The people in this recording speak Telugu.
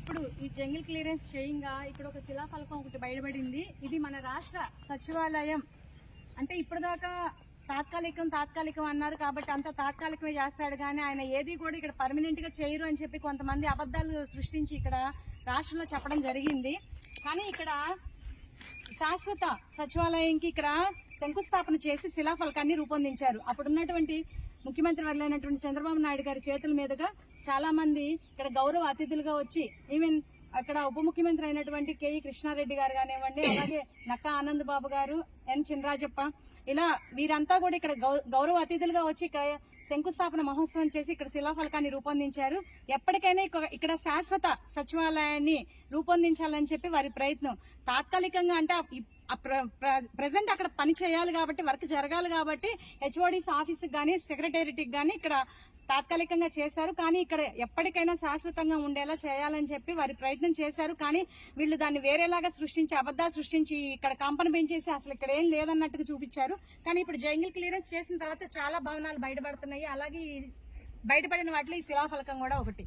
ఇప్పుడు ఈ జంగిల్ క్లియరెన్స్ చేయంగా ఇక్కడ ఒక శిలాఫలకం ఒకటి బయటపడింది. ఇది మన రాష్ట్ర సచివాలయం. అంటే ఇప్పటిదాకా తాత్కాలికం అన్నారు కాబట్టి అంత తాత్కాలికమే చేస్తాడు కానీ ఆయన ఏది కూడా ఇక్కడ పర్మనెంట్ గా చేయరు అని చెప్పి కొంతమంది అబద్ధాలు సృష్టించి ఇక్కడ రాష్ట్రంలో చెప్పడం జరిగింది. కానీ ఇక్కడ శాశ్వత సచివాలయంకి ఇక్కడ శంకుస్థాపన చేసి శిలాఫలకాన్ని రూపొందించారు. అప్పుడున్నటువంటి ముఖ్యమంత్రి వర్లైనటువంటి చంద్రబాబు నాయుడు గారి చేతుల మీదుగా చాలా మంది ఇక్కడ గౌరవ అతిథులుగా వచ్చి ఈవెన్ అక్కడ ఉప ముఖ్యమంత్రి అయినటువంటి కేఈ కృష్ణారెడ్డి గారు కానివ్వండి, అలాగే నక్కా ఆనంద్ బాబు గారు, ఎన్ చినరాజప్ప, ఇలా వీరంతా కూడా ఇక్కడ గౌరవ అతిథులుగా వచ్చి ఇక్కడ శంకుస్థాపన మహోత్సవం చేసి ఇక్కడ శిలాఫలకాన్ని రూపొందించారు. ఎప్పటికైనా ఇక్కడ శాశ్వత సచివాలయాన్ని రూపొందించాలని చెప్పి వారి ప్రయత్నం. తాత్కాలికంగా అంటే ప్రజెంట్ అక్కడ పని చేయాలి కాబట్టి, వర్క్ జరగాలి కాబట్టి హెచ్ఓడిస్ ఆఫీస్ గానీ సెక్రటేరియట్ గానీ ఇక్కడ తాత్కాలికంగా చేశారు. కానీ ఇక్కడ ఎప్పటికైనా శాశ్వతంగా ఉండేలా చేయాలని చెప్పి వారి ప్రయత్నం చేశారు. కానీ వీళ్ళు దాన్ని వేరేలాగా సృష్టించి అబద్ధాలు సృష్టించి ఇక్కడ కంపన పెంచేసి అసలు ఇక్కడ ఏం లేదన్నట్టుగా చూపించారు. కానీ ఇప్పుడు జంగిల్ క్లియరెన్స్ చేసిన తర్వాత చాలా భవనాలు బయటపడుతున్నాయి. అలాగే బయటపడిన వాటిలో ఈ శిలాఫలకం కూడా ఒకటి.